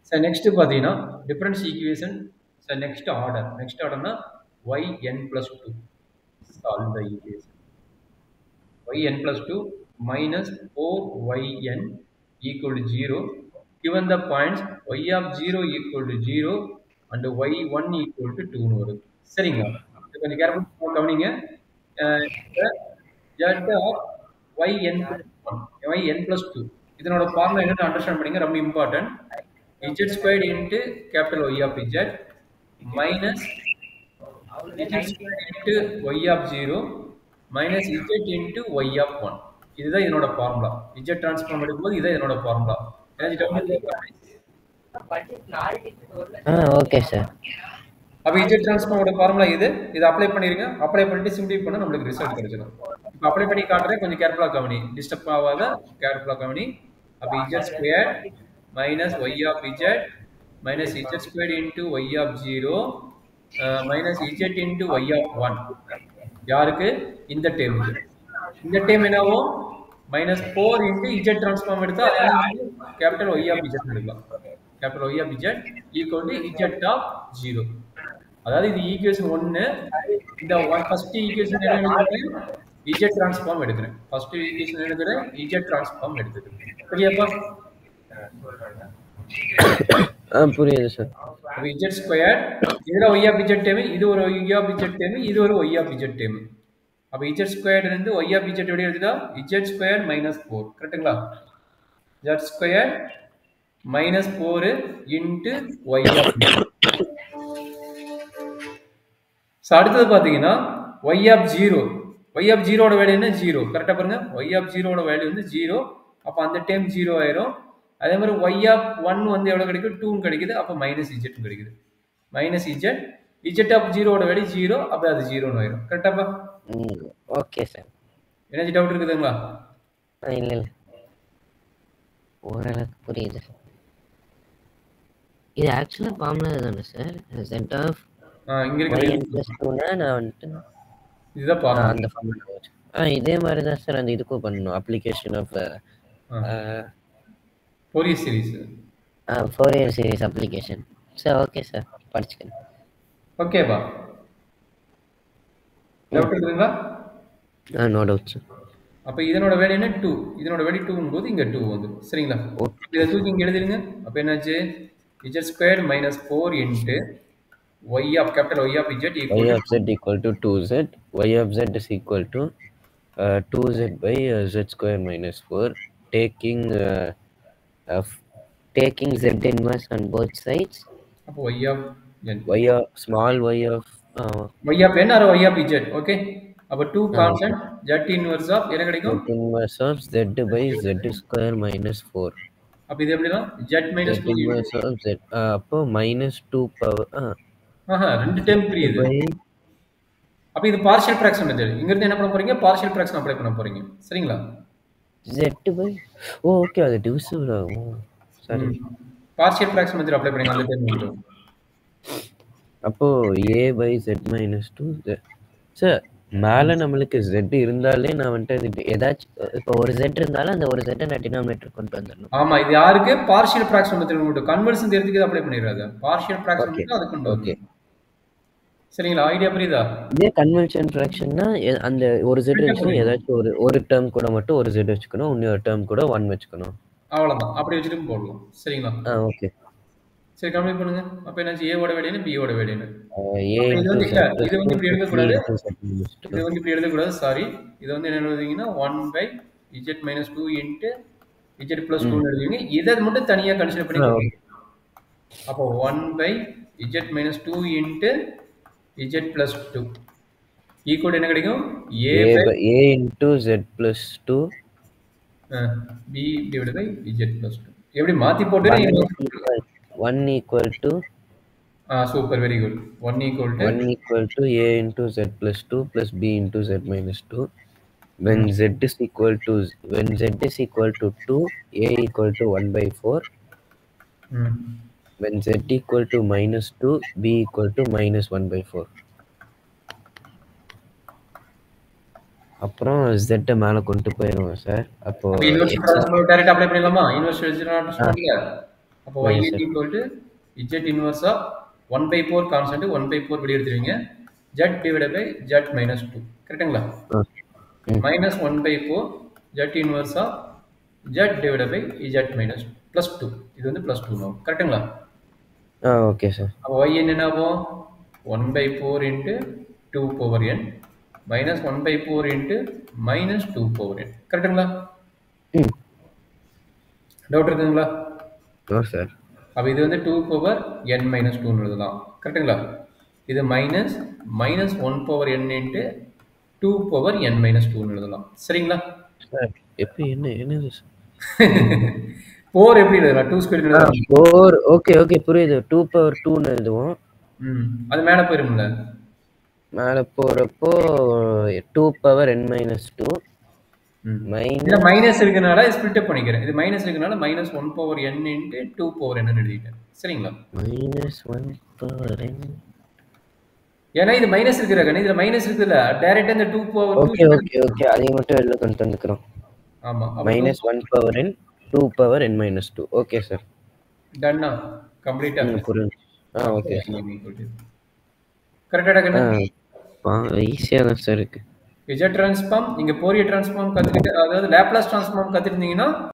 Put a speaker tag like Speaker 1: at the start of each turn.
Speaker 1: So next பார்த்தீங்கன்னா difference equation. So next orderனா yn plus 2 solve the equation. Yn plus 2 minus 4yn equal to 0. Given the points y of 0 equal to 0 and y1 equal to 2 னு வருது. சரிங்களா? இது கொஞ்சம் கேர்ஃபுல்லா கவனிங்க. z of yn plus 1 yn plus 2 இதனோட formula என்னன்னு understand பண்ணிங்க, ரொம்ப important. z squared into capital Y of z minus z squared into y of 0 minus z into y of 1. இதுதான் இதனோட ஃபார்முலா. z டிரான்ஸ்ஃபார்ம் எடுக்கும்போது இதுதான் இதனோட ஃபார்முலா. எனக்கு டவுட் இருக்கா?
Speaker 2: Okay sir.
Speaker 1: அப்ப z டிரான்ஸ்ஃபார்மோட ஃபார்முலா இது அப்ளை பண்ணிருங்க. அப்ளை பண்ணிட்டு சிம்பிளை பண்ணா நமக்கு ரிசல்ட் கிடைச்சிடும். இப்போ அப்ளை பண்ணி காட்டுறேன், கொஞ்சம் கேர்ஃபுல்லா கவனி, டிஸ்டர்ப் ஆகாத கேர்ஃபுல்லா கவனி. அப்ப z square minus y of z minus z squared into y of 0 minus z into y of 1. யாருக்கு? இந்த டேர்முக்கு. இந்த டேர்ம் என்னவோ minus 4 into z transform எடுத்தா capital Y of z எடுக்கலாம். capital Y of z equal to z of 0. அதாவது இது equation 1. இந்த first equation என்ன எடுக்கிறேன்? z டிரான்ஸ்ஃபார்ம் எடுக்கிறேன். ஃபர்ஸ்ட் ஈக்குவேஷன் எடுக்கிறேன், z டிரான்ஸ்ஃபார்ம் எடுத்துக்கிறேன். புரியுதா?
Speaker 2: புரியுது சார்.
Speaker 1: அப்ப z ஸ்கொயர் இதுல y of z டேர்ம், இது ஒரு y of z டேர்ம், இது ஒரு y of z டேர்ம். அப்ப z ஸ்கொயர்ல இருந்து y of z எப்படி எழுதுதா? z square minus 4. கரெக்ட்டுங்களா? z square minus 4 into y of z. So அடுத்து பாத்தீங்கன்னா y of 0. y of 0 ஓட வேல்யூ என்ன? 0. கரெக்ட்டா பாருங்க. y of 0 ஓட வேல்யூ வந்து 0. அப்ப அந்த டேர்ம் 0 ஆயிரும். அதே மாதிரி y of 1 வந்து எவ்வளவு கிடைக்கும்? 2 கிடைக்குது. அப்ப மைனஸ் z கிடைக்குது. மைனஸ் z z of 0 ஓட வேல்யூ 0. அப்ப அது 0 னு ஆயிரும். கரெக்ட்டாப்பா?
Speaker 2: Okay sir.
Speaker 1: என்ன டவுட் இருக்குதுங்களா?
Speaker 2: இல்ல இல்ல, ஓரளவுக்கு புரியுது. இது ஆக்சுவலா ஃபார்முலா தானே சார்? z of
Speaker 1: இங்க இருக்கு
Speaker 2: yn plus 2 னா நான் வந்துட்டு
Speaker 1: இதுதான் ஃபார்முலா.
Speaker 2: அந்த ஃபார்முலா இதே மாதிரி தான் சார் அந்த இதுக்கும் பண்ணணும். Application of
Speaker 1: Fourier series.
Speaker 2: Fourier series application. Sir okay sir, படிச்சுக்கிறேன்.
Speaker 1: ஓகேவா? டவுட் இருக்குங்களா?
Speaker 2: No doubt sir.
Speaker 1: அப்ப இதனோட வேல்யூ என்ன? 2. இதனோட வேல்யூ 2 போது இங்க 2 வந்துரும். சரிங்களா? இத தூக்கி இங்க எழுதிருங்க. அப்ப என்னாச்சு? z squared minus 4 into y of capital Y of z equal
Speaker 2: y of z equal to 2z. y of z is equal to 2z by z square minus 4, taking z inverse on both sides.
Speaker 1: அப்ப y of n.
Speaker 2: y of small y of
Speaker 1: y of n or y of z. Okay. அப்ப 2 constant z inverse of என்ன கிடைக்கும்?
Speaker 2: z inverse of z by z square minus 4.
Speaker 1: அப்ப இது எப்படினா z minus 2
Speaker 2: inverse of z. அப்போ minus 2 power
Speaker 1: ரெண்டு term புரியுது. அப்ப இது பார்ஷியல் ஃபிராக்ஷன் மெத்தட். இங்க இருந்து என்ன பண்ண போறீங்க? பார்ஷியல் ஃபிராக்ஷன் அப்ளை பண்ண போறீங்க. சரிங்களா?
Speaker 2: z by ஓகே, அது டிவிசிபிள் ஆகும். சரி,
Speaker 1: பார்ஷியல் ஃபிராக்ஷன் மெத்தட் அப்ளை பண்ணீங்க அந்த டேர்ம் மட்டும்.
Speaker 2: அப்போ a by z minus 2. Sir மேல நம்மளுக்கு z இருந்தாலே நான் வந்துட்டு ஏதாச்சும் இப்போ ஒரு z இருந்தாலும் அந்த ஒரு z நான் டினாமினேட்டர் கொண்டு வந்துடணும்.
Speaker 1: ஆமா, இது யாருக்கு? பார்ஷியல் ஃபிராக்ஷன் மெத்தட் மட்டும். கன்வர்ஷன் தியரத்துக்கு அப்ளை பண்ணிராத. பார்ஷியல் ஃபிராக்ஷன் மட்டும் அது கொண்டு
Speaker 2: ஓகே.
Speaker 1: சரிங்களா? ஐடியா புரியுதா?
Speaker 2: இதே கன்வென்ஷன் ஃபிராக்ஷன்னா அந்த ஒரு z வச்சுக்கணும், ஏதாச்சும் ஒரு டேர்ம் கூட மட்டும் ஒரு z வச்சுக்கணும், இன்னொரு டேர்ம் கூட 1 வச்சுக்கணும்.
Speaker 1: அவ்வளவுதான். அப்படி வச்சுட்டு போடலாம். சரிங்களா?
Speaker 2: ஓகே.
Speaker 1: சரி, கம்ப்ளீட் பண்ணுங்க. அப்ப என்னாச்சு? a ஓட வேல்யூ என்ன? b ஓட வேல்யூ என்ன?
Speaker 2: இது வந்து
Speaker 1: இப்படி எழுத கூடாது. இது வந்து இப்படி எழுத கூடாது. சாரி. இது வந்து என்ன எழுதுவீங்கன்னா 1 by z minus 2 into z plus 2 னு எழுதுவீங்க. இத மட்டும் தனியா கன்சிடர் பண்ணி அப்போ 1 by z minus 2 into z plus 2 equal என்ன கிடைக்கும்?
Speaker 2: a into z plus 2
Speaker 1: b divided by z plus 2. எப்படி மாத்தி போட்டுறீங்க?
Speaker 2: 1 equal to
Speaker 1: super, very good. 1 equal to
Speaker 2: a into z plus 2 plus b into z minus 2. When z is equal to 2, a equal to 1 by 4. When z equal to minus 2, b equal to minus 1 by 4. அப்புறம் z மேல கொண்டு போயிடுவோம் sir. அப்போ
Speaker 1: inverse direct apply பண்ணிடலாமா? Inverse ட்ரான்ஸ்ஃபார்ம்ல அப்போ y is equal to z inverse of 1 by 4 constant 1 by 4 வெளிய எடுத்துருவீங்க z divided by z minus 2 கரெக்ட்டுங்களா minus 1 by 4 z inverse of z divided by z minus plus 2 இது வந்து plus 2 now கரெக்ட்டுங்களா
Speaker 2: okay sir
Speaker 1: அப்போ y என்ன ஆகும் 1 by 4 into 2 power n minus 1 by 4 into minus 2 power n கரெக்ட்டுங்களா doubt இருக்குங்களா
Speaker 2: sir
Speaker 1: அப்ப இது வந்து 2 பவர் n minus 2 எழுதலாம் கரெக்ட்டுங்களா இது minus minus 1 power n into 2 power n minus 2 எழுதலாம் சரிங்களா
Speaker 2: சார் எப்படி என்னது
Speaker 1: 4 எப்படி எழுதலாம் 2 ஸ்கொயர் எழுதலாம்
Speaker 2: 4 ஓகே புரியுது 2 பவர் 2 ன்னு எழுதுவோம்
Speaker 1: அது மேல போயிரும்ல
Speaker 2: மேல போறப்போ 2 பவர் n minus 2
Speaker 1: இதுல மைனஸ் இருக்கனால ஸ்ப்ளிட் அப் பண்ணிக்கிறேன் இது மைனஸ் இருக்கனால minus 1 power n into 2 power n ன்னு எழுதிட்டேன் சரிங்களா
Speaker 2: minus 1 பவர் n
Speaker 1: ஏன்னா இது மைனஸ் இருக்குற கணி இதுல மைனஸ் இருக்குல்ல டைரக்ட்டா இந்த 2 பவர்
Speaker 2: ஓகே அதை மட்டும் எழுத கொண்டு வந்துக்கிறோம்
Speaker 1: ஆமா
Speaker 2: minus 1 power n 2 power n minus 2 okay sir
Speaker 1: டன்னா கம்ப்ளீட்டா
Speaker 2: புரியுது ஓகே
Speaker 1: கரெக்ட்டா கண்ணா
Speaker 2: ஈஸியா தான் சார் இருக்கு
Speaker 1: Z டிரான்ஸ்ஃபார்ம் நீங்க ஃபோரியர் டிரான்ஸ்ஃபார்ம் கத்துக்கிட்டு அதாவது லாப்லாஸ் டிரான்ஸ்ஃபார்ம் கத்துக்கிட்டீங்கன்னா